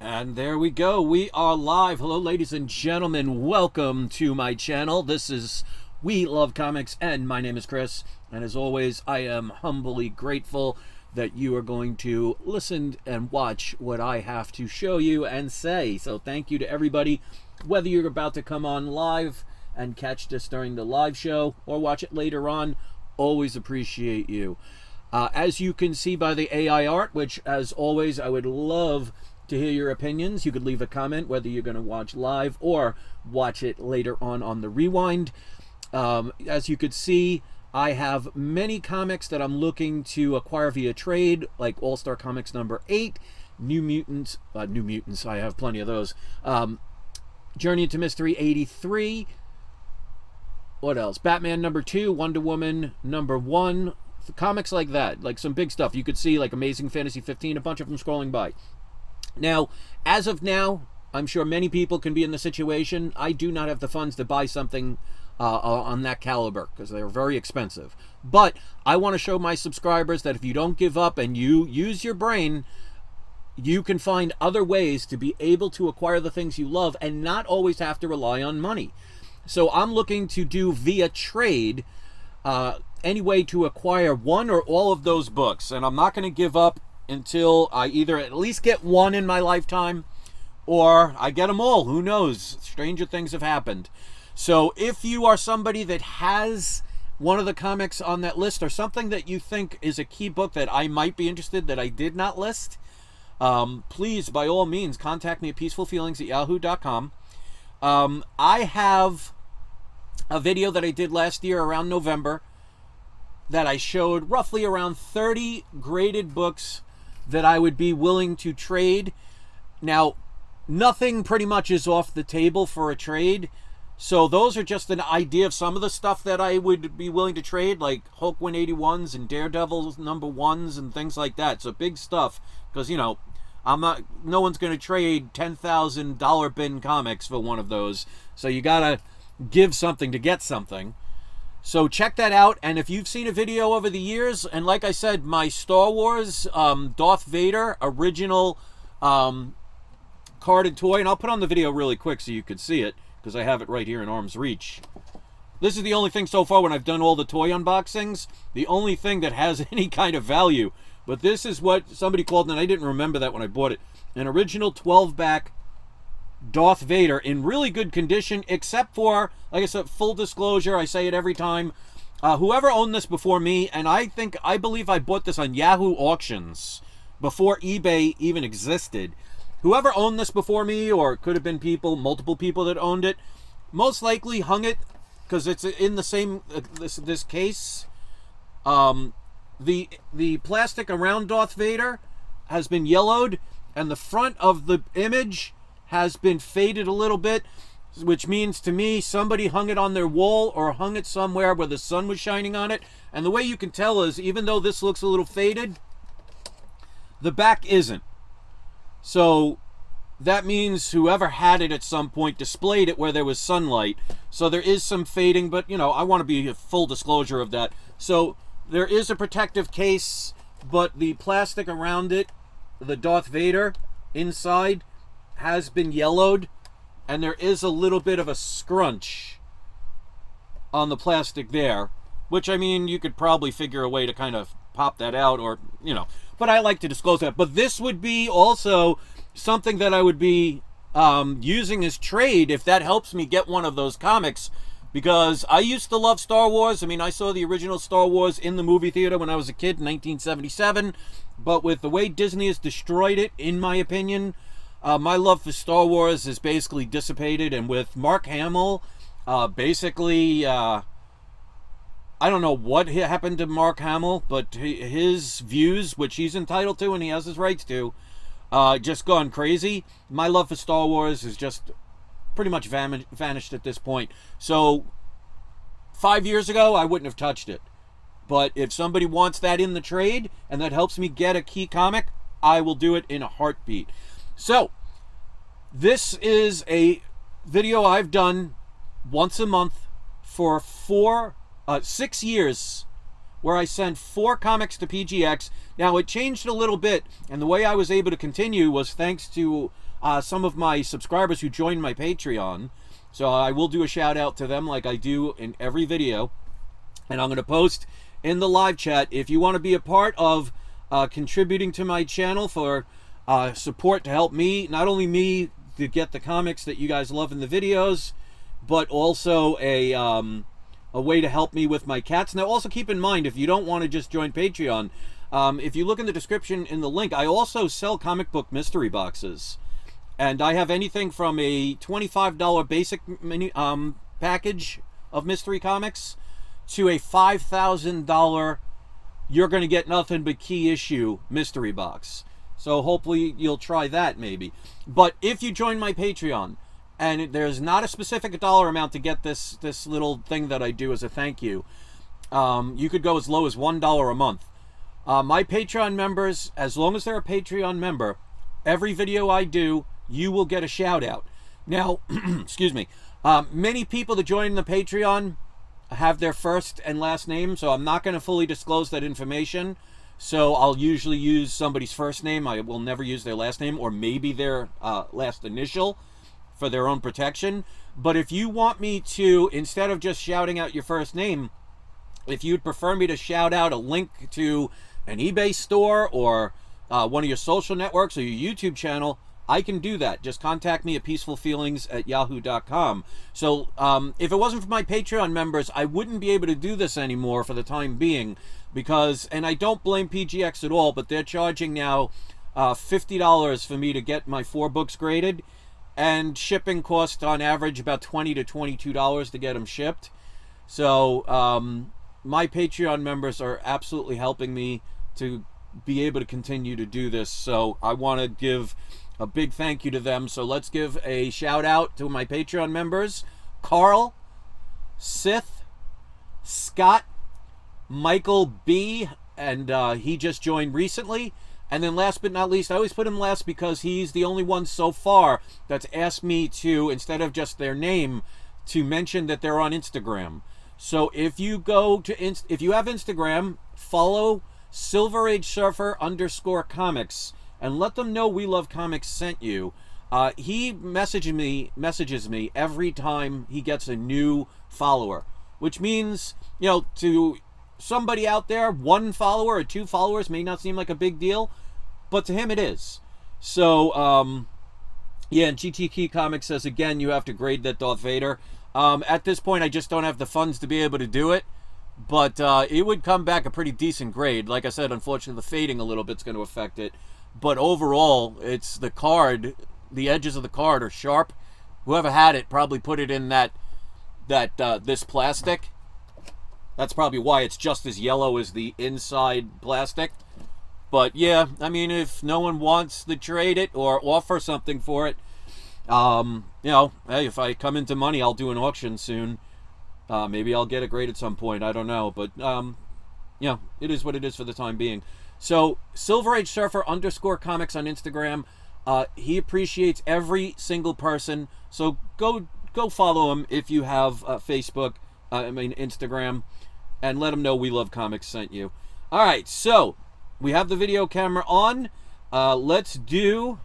And there we go. We are live. Hello, ladies and gentlemen. Welcome to my channel. This is We Love Comics, and my name is Chris. And as always, I am humbly grateful that you are going to listen and watch what I have to show you and say. So thank you to everybody, whether you're about to come on live and catch this during the live show or watch it later on. Always appreciate you. As you can see by the AI art, which as always, I would love to hear your opinions. You could leave a comment whether you're going to watch live or watch it later on the rewind. As you could see, I have many comics that I'm looking to acquire via trade, like All-Star Comics number 8, New Mutants, I have plenty of those, Journey into Mystery 83, what else? Batman number 2, Wonder Woman number 1, comics like that, like some big stuff. You could see like Amazing Fantasy 15, a bunch of them scrolling by. Now, as of now, I'm sure many people can be in the situation. I do not have the funds to buy something on that caliber because they're very expensive. But I want to show my subscribers that if you don't give up and you use your brain, you can find other ways to be able to acquire the things you love and not always have to rely on money. So I'm looking to do via trade any way to acquire one or all of those books. And I'm not going to give up until I either at least get one in my lifetime or I get them all. Who knows? Stranger things have happened. So if you are somebody that has one of the comics on that list or something that you think is a key book that I might be interested that I did not list, please, by all means, contact me at peacefulfeelings@yahoo.com. I have a video that I did last year around November that I showed roughly around 30 graded books that I would be willing to trade. Now, nothing pretty much is off the table for a trade. So those are just an idea of some of the stuff that I would be willing to trade, like Hulk 181s and Daredevil number 1s and things like that. So big stuff, because, you know, no one's going to trade $10,000 bin comics for one of those. So you got to give something to get something. So check that out. And if you've seen a video over the years, and like I said, my Star Wars Darth Vader original carded toy, and I'll put on the video really quick so you could see it, because I have it right here in arm's reach. This is the only thing so far when I've done all the toy unboxings, the only thing that has any kind of value. But this is what somebody called, and I didn't remember that when I bought it, an original 12-back Darth Vader in really good condition, except for, like I said, full disclosure, I say it every time, whoever owned this before me, and I believe I bought this on Yahoo Auctions before eBay even existed. Whoever owned this before me, or it could have been multiple people that owned it, most likely hung it, because it's in the same, this case. The plastic around Darth Vader has been yellowed, and the front of the image has been faded a little bit, which means to me somebody hung it on their wall or hung it somewhere where the sun was shining on it. And the way you can tell is, even though this looks a little faded, the back isn't. So that means whoever had it at some point displayed it where there was sunlight. So there is some fading, but you know, I want to be a full disclosure of that. So there is a protective case, but the plastic around it, the Darth Vader inside, has been yellowed, and there is a little bit of a scrunch on the plastic there, which, I mean, you could probably figure a way to kind of pop that out, or, you know, but I like to disclose that. But this would be also something that I would be using as trade if that helps me get one of those comics, because I used to love Star Wars. I mean, I saw the original Star Wars in the movie theater when I was a kid in 1977, but with the way Disney has destroyed it, in my opinion, my love for Star Wars is basically dissipated. And with Mark Hamill, basically, I don't know what happened to Mark Hamill, but his views, which he's entitled to and he has his rights to, just gone crazy. My love for Star Wars is just pretty much vanished at this point. So 5 years ago, I wouldn't have touched it. But if somebody wants that in the trade and that helps me get a key comic, I will do it in a heartbeat. So, this is a video I've done once a month for 6 years, where I sent 4 comics to PGX. Now, it changed a little bit, and the way I was able to continue was thanks to some of my subscribers who joined my Patreon. So I will do a shout out to them like I do in every video. And I'm going to post in the live chat if you want to be a part of contributing to my channel for support to help me, not only me to get the comics that you guys love in the videos, but also a way to help me with my cats. Now also keep in mind, if you don't want to just join Patreon, if you look in the description in the link, I also sell comic book mystery boxes. And I have anything from a $25 basic mini, package of mystery comics to a $5,000 you're going to get nothing but key issue mystery box. So hopefully you'll try that maybe. But if you join my Patreon, and there's not a specific dollar amount to get this little thing that I do as a thank you, you could go as low as $1 a month. My Patreon members, as long as they're a Patreon member, every video I do, you will get a shout out. Now, excuse me, many people that join the Patreon have their first and last name, so I'm not going to fully disclose that information. So I'll usually use somebody's first name. I will never use their last name, or maybe their last initial for their own protection. But if you want me to, instead of just shouting out your first name, if you'd prefer me to shout out a link to an eBay store or one of your social networks or your YouTube channel, I can do that. Just contact me at peacefulfeelings@yahoo.com. So if it wasn't for my Patreon members, I wouldn't be able to do this anymore for the time being, because, and I don't blame PGX at all, but they're charging now $50 for me to get my 4 books graded, and shipping costs on average about $20 to $22 to get them shipped. So my Patreon members are absolutely helping me to be able to continue to do this. So I want to give a big thank you to them. So let's give a shout out to my Patreon members: Carl, Sith, Scott, Michael B, and he just joined recently. And then last but not least, I always put him last because he's the only one so far that's asked me to, instead of just their name, to mention that they're on Instagram. So if you go to if you have Instagram, follow Silver Age Surfer _comics and let them know We Love Comics sent you. He messages me every time he gets a new follower, which means, you know, to somebody out there, 1 follower or 2 followers may not seem like a big deal, but to him it is. So yeah, and GTK Comics says again, you have to grade that Darth Vader. At this point I just don't have the funds to be able to do it, but it would come back a pretty decent grade. Like I said, unfortunately the fading a little bit's going to affect it, but overall it's the card, the edges of the card are sharp. Whoever had it probably put it in this plastic. That's probably why it's just as yellow as the inside plastic. But yeah, I mean, if no one wants to trade it or offer something for it, you know, hey, if I come into money, I'll do an auction soon. Maybe I'll get it graded at some point. I don't know. But, you know, it is what it is for the time being. So, Silver Age Surfer _comics on Instagram. He appreciates every single person. So, go follow him if you have Facebook, Instagram, and let him know We Love Comics sent you. All right, so we have the video camera on. Let's do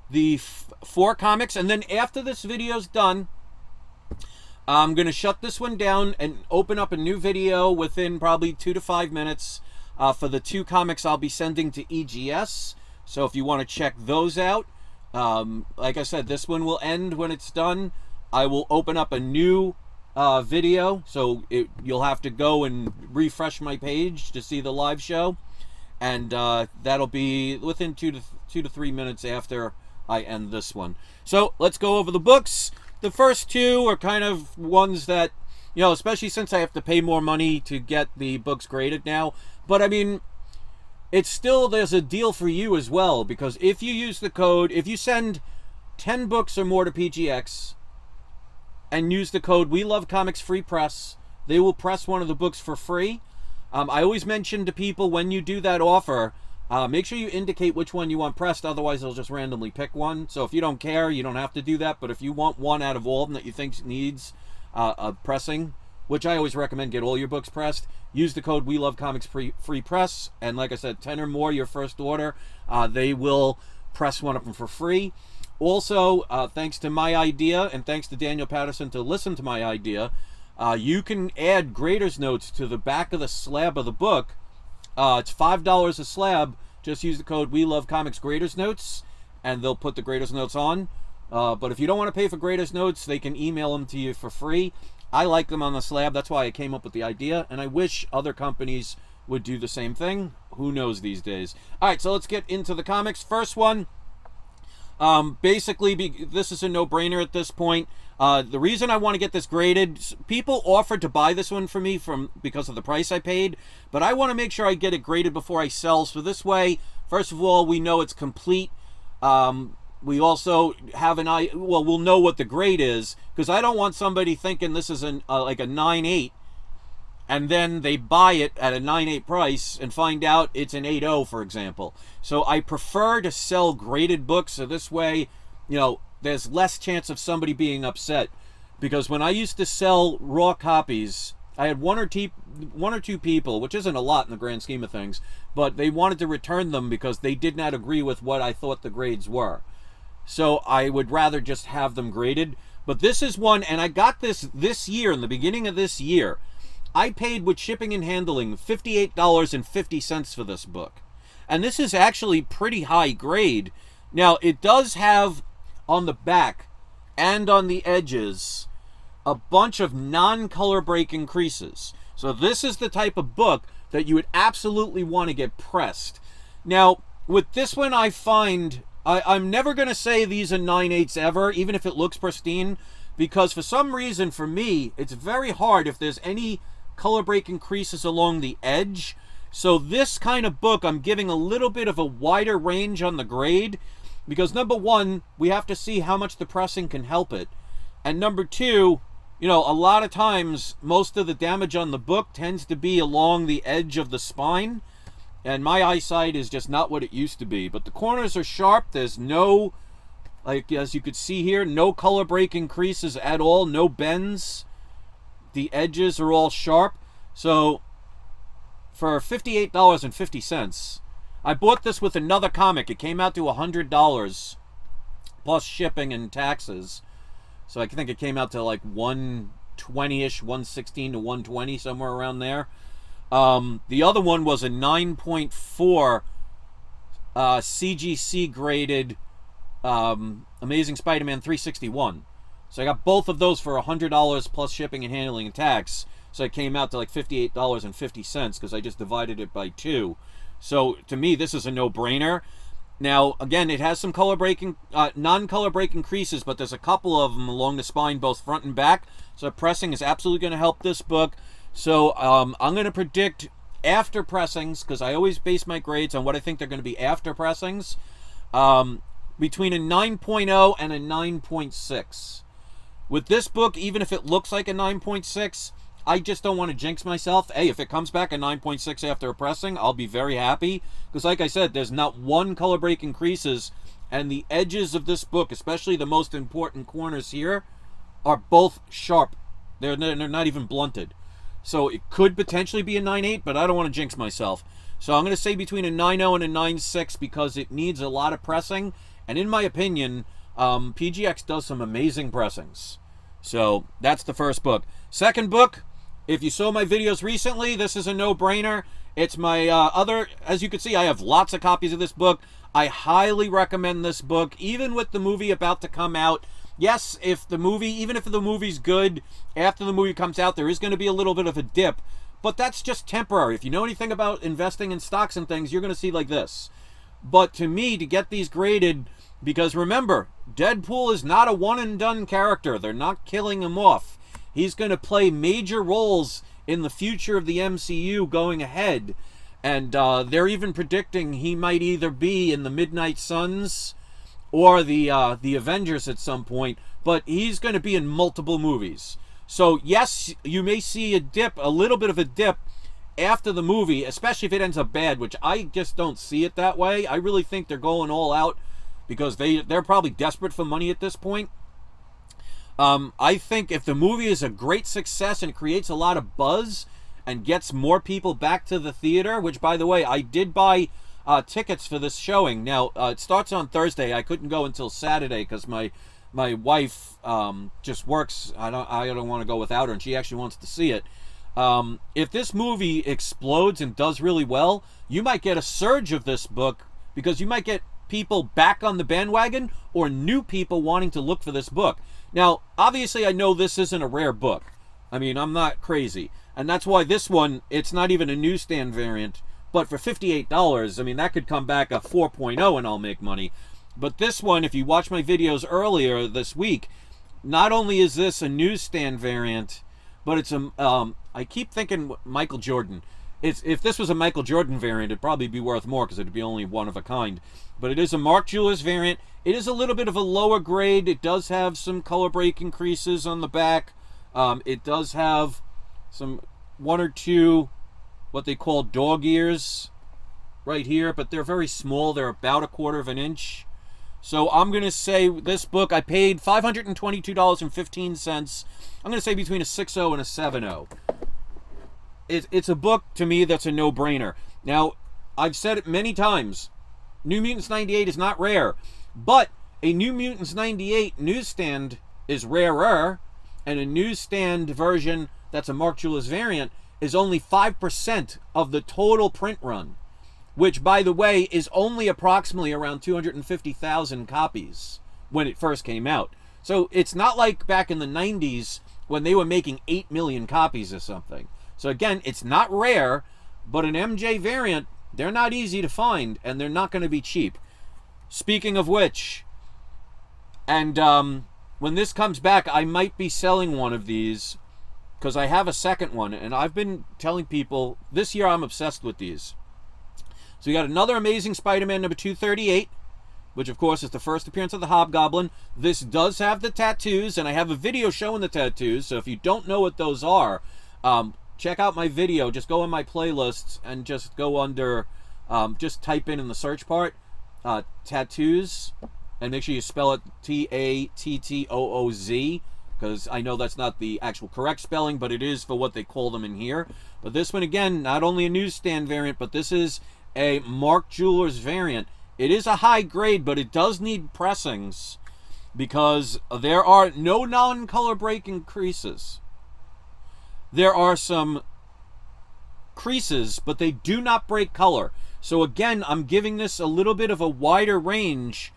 the 4 comics, and then after this video's done, I'm going to shut this one down and open up a new video within probably 2 to 5 minutes for the 2 comics I'll be sending to EGS. So if you want to check those out, like I said, this one will end when it's done. I will open up a new video, so you'll have to go and refresh my page to see the live show, and that'll be within 2 to 3 minutes after I end this one. So let's go over the books. The first 2 are kind of ones that, you know, especially since I have to pay more money to get the books graded now, but I mean, it's still, there's a deal for you as well, because if you use the code, if you send 10 books or more to PGX and use the code We Love Comics Free Press, they will press one of the books for free. I always mention to people, when you do that offer, make sure you indicate which one you want pressed, otherwise they'll just randomly pick one. So if you don't care, you don't have to do that, but if you want one out of all of them that you think needs a pressing, which I always recommend get all your books pressed, use the code We Love Comics Free Press, and like I said, 10 or more your first order, they will press one of them for free. Also, thanks to my idea and thanks to Daniel Patterson to listen to my idea, you can add grader's notes to the back of the slab of the book. It's $5 a slab. Just use the code We Love Comics Grader's Notes, and they'll put the grader's notes on. But if you don't want to pay for grader's notes, they can email them to you for free. I like them on the slab. That's why I came up with the idea, and I wish other companies would do the same thing. Who knows these days? All right, so let's get into the comics. First one, basically, this is a no-brainer at this point. The reason I want to get this graded, people offered to buy this one for me because of the price I paid, but I want to make sure I get it graded before I sell. So this way, first of all, we know it's complete. We also have we'll know what the grade is, because I don't want somebody thinking this is like a 9.8, and then they buy it at a 9.8 price and find out it's an 8.0, for example. So I prefer to sell graded books, so this way, there's less chance of somebody being upset. Because when I used to sell raw copies, I had one or two people, which isn't a lot in the grand scheme of things, but they wanted to return them because they did not agree with what I thought the grades were. So I would rather just have them graded. But this is one, and I got this year, in the beginning of this year. I paid with shipping and handling $58.50 for this book. And this is actually pretty high grade. Now, it does have on the back and on the edges a bunch of non-color breaking creases. So this is the type of book that you would absolutely want to get pressed. Now, with this one, I find I'm never going to say these are 9/8 ever, even if it looks pristine, because for some reason, for me, it's very hard if there's any color breaking creases along the edge. So this kind of book, I'm giving a little bit of a wider range on the grade, because number one, we have to see how much the pressing can help it. And number two, a lot of times, most of the damage on the book tends to be along the edge of the spine. And my eyesight is just not what it used to be. But the corners are sharp. There's no, as you could see here, no color breaking creases at all. No bends. The edges are all sharp. So for $58.50, I bought this with another comic. It came out to $100 plus shipping and taxes. So I think it came out to like 120-ish, 116 to 120, somewhere around there. The other one was a 9.4 CGC graded Amazing Spider-Man 361. So I got both of those for $100 plus shipping and handling and tax. So it came out to like $58.50 because I just divided it by 2. So to me, this is a no-brainer. Now, again, it has some color breaking, non-color breaking creases, but there's a couple of them along the spine, both front and back. So pressing is absolutely going to help this book. So I'm going to predict after pressings, because I always base my grades on what I think they're going to be after pressings, between a 9.0 and a 9.6. With this book, even if it looks like a 9.6, I just don't want to jinx myself. Hey, if it comes back a 9.6 after a pressing, I'll be very happy. Because like I said, there's not one color breaking creases, and the edges of this book, especially the most important corners here, are both sharp. They're not even blunted. So it could potentially be a 9.8, but I don't want to jinx myself. So I'm going to say between a 9.0 and a 9.6 because it needs a lot of pressing. And in my opinion, PGX does some amazing pressings. So that's the first book. Second book, if you saw my videos recently, this is a no-brainer. It's my as you can see, I have lots of copies of this book. I highly recommend this book, even with the movie about to come out. Yes, even if the movie's good, after the movie comes out, there is going to be a little bit of a dip. But that's just temporary. If you know anything about investing in stocks and things, you're going to see like this. But to me, to get these graded, because remember, Deadpool is not a one-and-done character. They're not killing him off. He's going to play major roles in the future of the MCU going ahead. And they're even predicting he might either be in the Midnight Suns or the Avengers at some point, but he's going to be in multiple movies. So yes, you may see a little bit of a dip after the movie, especially if it ends up bad, which I just don't see it that way. I really think they're going all out because they're probably desperate for money at this point. I think if the movie is a great success and creates a lot of buzz and gets more people back to the theater, which by the way, I did buy tickets for this showing. Now, it starts on Thursday. I couldn't go until Saturday because my wife just works. I don't want to go without her, and she actually wants to see it. If this movie explodes and does really well, you might get a surge of this book because you might get people back on the bandwagon or new people wanting to look for this book. Now, obviously, I know this isn't a rare book. I mean, I'm not crazy. And that's why this one, it's not even a newsstand variant. But for $58, I mean, that could come back a 4.0 and I'll make money. But this one, if you watch my videos earlier this week, not only is this a newsstand variant, but it's I keep thinking Michael Jordan. If this was a Michael Jordan variant, it'd probably be worth more because it'd be only one of a kind. But it is a Mark Jewelers variant. It is a little bit of a lower grade. It does have some color break increases on the back. It does have one or two what they call dog ears right here, but they're very small. They're about 1/4 of an inch. So I'm going to say this book, I paid $522.15. I'm going to say between a 6.0 and a 7.0. It's a book, to me, that's a no-brainer. Now, I've said it many times. New Mutants 98 is not rare. But a New Mutants 98 newsstand is rarer. And a newsstand version that's a Mark Jewelers variant is only 5% of the total print run. Which, by the way, is only approximately around 250,000 copies when it first came out. So it's not like back in the 90s when they were making 8 million copies or something. So again, it's not rare, but an MJ variant, they're not easy to find, and they're not going to be cheap. Speaking of which, and when this comes back, I might be selling one of these because I have a second one, and I've been telling people, this year I'm obsessed with these. So we got another Amazing Spider-Man number 238, which of course is the first appearance of the Hobgoblin. This does have the tattoos, and I have a video showing the tattoos, so if you don't know what those are, check out my video. Just go on my playlists and just go under, just type in the search part, tattoos, and make sure you spell it Tattooz, because I know that's not the actual correct spelling, but it is for what they call them in here. But this one, again, not only a newsstand variant, but this is a Mark Jewelers variant. It is a high grade, but it does need pressings because there are no non-color break increases. There are some creases, but they do not break color. So again, I'm giving this a little bit of a wider range.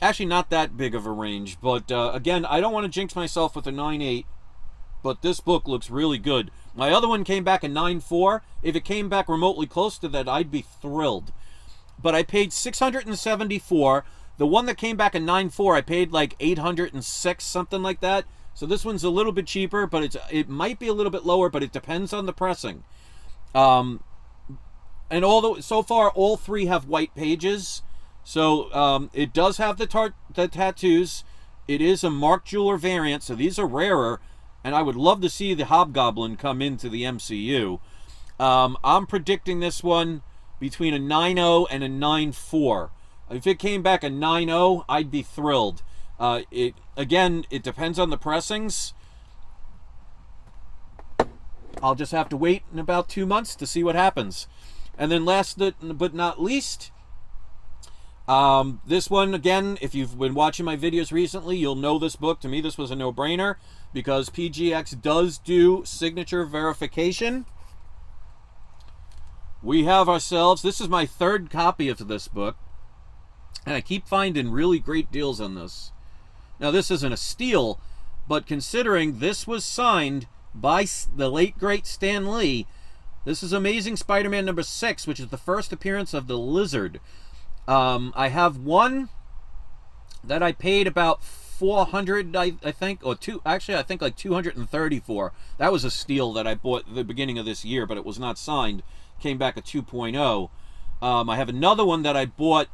Actually, not that big of a range, but again, I don't want to jinx myself with a 9.8, but this book looks really good. My other one came back a 9.4. If it came back remotely close to that, I'd be thrilled. But I paid $674. The one that came back a 9.4, I paid like $806, something like that. So this one's a little bit cheaper, but it might be a little bit lower, but it depends on the pressing. And although so far all three have white pages, so it does have the tattoos. It is a Mark Jeweler variant, so these are rarer, and I would love to see the Hobgoblin come into the MCU. I'm predicting this one between a 9.0 and a 9.4. If it came back a 9.0, I'd be thrilled. Again, it depends on the pressings. I'll just have to wait in about 2 months to see what happens. And then last but not least, this one, again, if you've been watching my videos recently, you'll know this book. To me, this was a no-brainer because PGX does do signature verification. We have ourselves, this is my third copy of this book, and I keep finding really great deals on this. Now, this isn't a steal, but considering this was signed by the late, great Stan Lee, this is Amazing Spider-Man number 6, which is the first appearance of the Lizard. I have one that I paid about $400, I think, or actually I think like $230 for. That was a steal that I bought at the beginning of this year, but it was not signed. Came back a 2.0. I have another one that I bought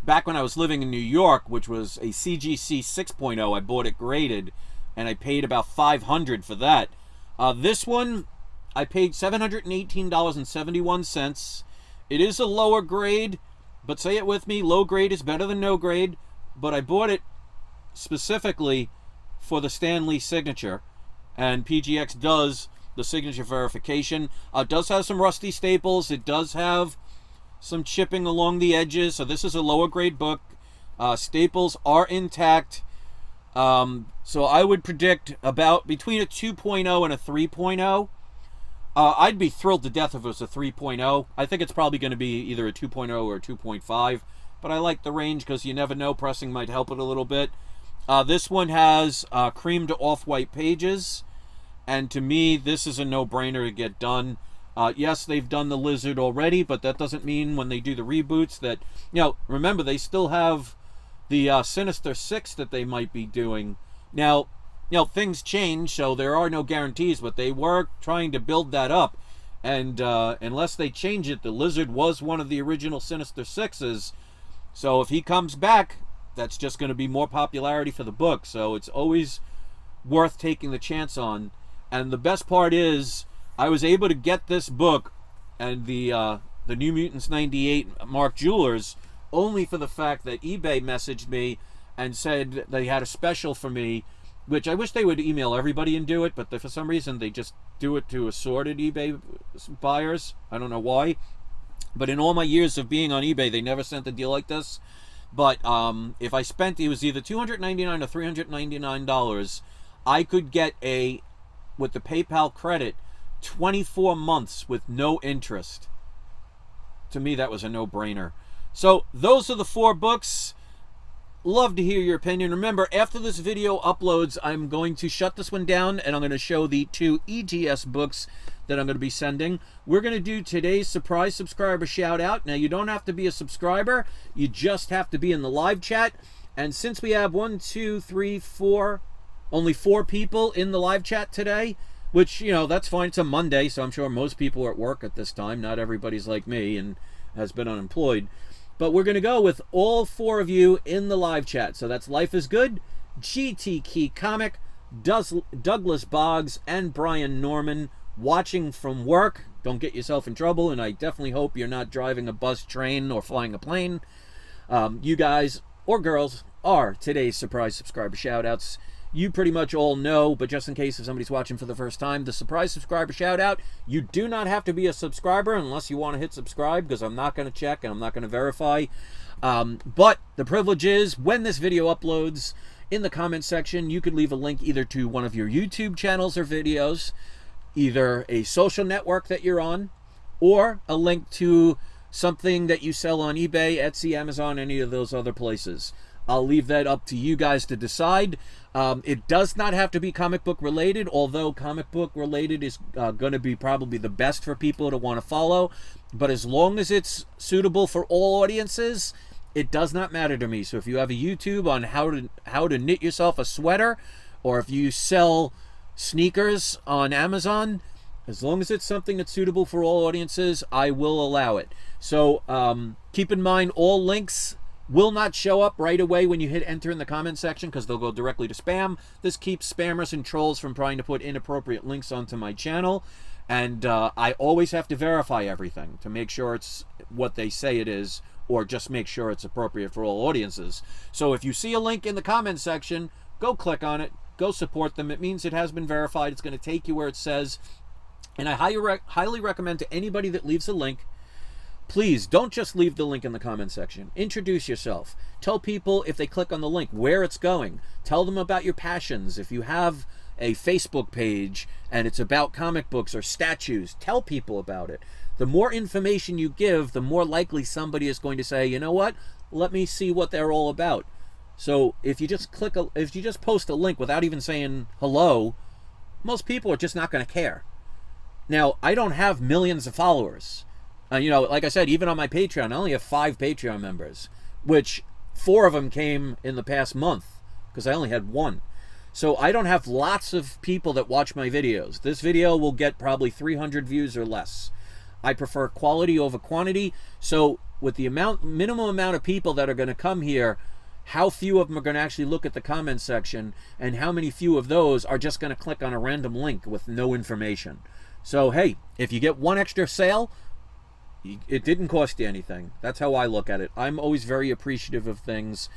back when I was living in New York, which was a CGC 6.0. I bought it graded, and I paid about $500 for that. This one, I paid $718.71. It is a lower grade, but say it with me, low grade is better than no grade, but I bought it specifically for the Stan Lee signature, and PGX does the signature verification. It does have some rusty staples. It does have some chipping along the edges. So this is a lower grade book. Staples are intact. So I would predict about between a 2.0 and a 3.0. I'd be thrilled to death if it was a 3.0. I think it's probably going to be either a 2.0 or a 2.5. But I like the range because you never know. Pressing might help it a little bit. This one has cream to off-white pages. And to me, this is a no-brainer to get done. Yes, they've done the Lizard already, but that doesn't mean when they do the reboots that, remember, they still have the Sinister Six that they might be doing. Now, things change, so there are no guarantees, but they were trying to build that up. And unless they change it, the Lizard was one of the original Sinister Sixes. So if he comes back, that's just going to be more popularity for the book. So it's always worth taking the chance on. And the best part is, I was able to get this book and the New Mutants 98 Mark Jewelers only for the fact that eBay messaged me and said they had a special for me, which I wish they would email everybody and do it, but for some reason they just do it to assorted eBay buyers. I don't know why. But in all my years of being on eBay, they never sent a deal like this. But if I spent, it was either $299 or $399, I could get with the PayPal credit, 24 months with no interest. To me, that was a no-brainer. So those are the 4 books. Love to hear your opinion. Remember, after this video uploads, I'm going to shut this one down and I'm going to show the 2 EGS books that I'm going to be sending. We're going to do today's surprise subscriber shout out. Now, you don't have to be a subscriber. You just have to be in the live chat. And since we have 1, 2, 3, 4, only 4 people in the live chat today, which, that's fine. It's a Monday, so I'm sure most people are at work at this time. Not everybody's like me and has been unemployed. But we're going to go with all 4 of you in the live chat. So that's Life is Good, GT Key Comic, Douglas Boggs, and Brian Norman, watching from work. Don't get yourself in trouble, and I definitely hope you're not driving a bus, train, or flying a plane. You guys or girls are today's surprise subscriber shout-outs. You pretty much all know, but just in case if somebody's watching for the first time, the surprise subscriber shout out, you do not have to be a subscriber unless you want to hit subscribe, because I'm not going to check and I'm not going to verify. But the privilege is, when this video uploads, in the comment section, you could leave a link either to one of your YouTube channels or videos, either a social network that you're on, or a link to something that you sell on eBay, Etsy, Amazon, any of those other places. I'll leave that up to you guys to decide. It does not have to be comic book related, although comic book related is going to be probably the best for people to want to follow. But as long as it's suitable for all audiences, it does not matter to me. So if you have a YouTube on how to knit yourself a sweater, or if you sell sneakers on Amazon, as long as it's something that's suitable for all audiences, I will allow it. So keep in mind, all links will not show up right away when you hit enter in the comment section, because they'll go directly to spam. This keeps spammers and trolls from trying to put inappropriate links onto my channel. And I always have to verify everything to make sure it's what they say it is, or just make sure it's appropriate for all audiences. So if you see a link in the comment section, go click on it, go support them. It means it has been verified. It's going to take you where it says. And I highly recommend to anybody that leaves a link, please don't just leave the link in the comment section. Introduce yourself. Tell people, if they click on the link, where it's going. Tell them about your passions. If you have a Facebook page and it's about comic books or statues, tell people about it. The more information you give, the more likely somebody is going to say, you know what, let me see what they're all about. So if you just post a link without even saying hello, most people are just not going to care. Now, I don't have millions of followers. Like I said, even on my Patreon, I only have 5 Patreon members, which 4 of them came in the past month, because I only had 1. So I don't have lots of people that watch my videos. This video will get probably 300 views or less. I prefer quality over quantity. So with the minimum amount of people that are going to come here, how few of them are going to actually look at the comment section, and how many few of those are just going to click on a random link with no information. So hey, if you get 1 extra sale, it didn't cost you anything. That's how I look at it. I'm always very appreciative of things.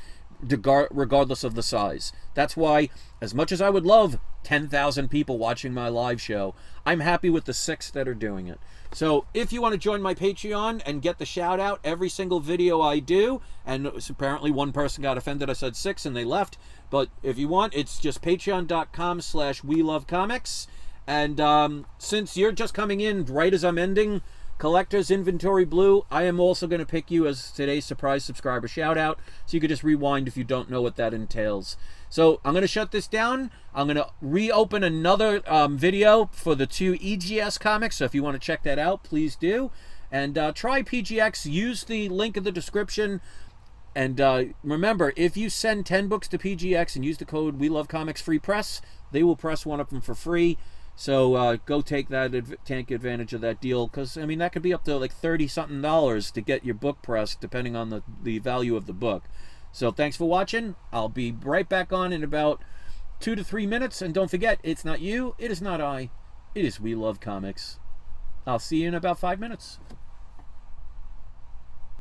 regardless of the size. That's why, as much as I would love 10,000 people watching my live show, I'm happy with the 6 that are doing it. So if you want to join my Patreon and get the shout out every single video I do, and apparently one person got offended I said 6 and they left, but if you want, it's just patreon.com/WeLoveComics. And since you're just coming in right as I'm ending Collector's Inventory Blue, I am also going to pick you as today's surprise subscriber shout out, so you could just rewind if you don't know what that entails. So I'm going to shut this down. I'm going to reopen another video for the 2 EGS comics, so if you want to check that out, please do. And try PGX, use the link in the description. And remember, if you send 10 books to PGX and use the code WeLoveComics Free Press, they will press one of them for free. So go take advantage of that deal, because I mean that could be up to like $30-something to get your book pressed, depending on the value of the book. So thanks for watching. I'll be right back on in about 2 to 3 minutes, and don't forget, it's not you, it is not I, it is We Love Comics. I'll see you in about 5 minutes.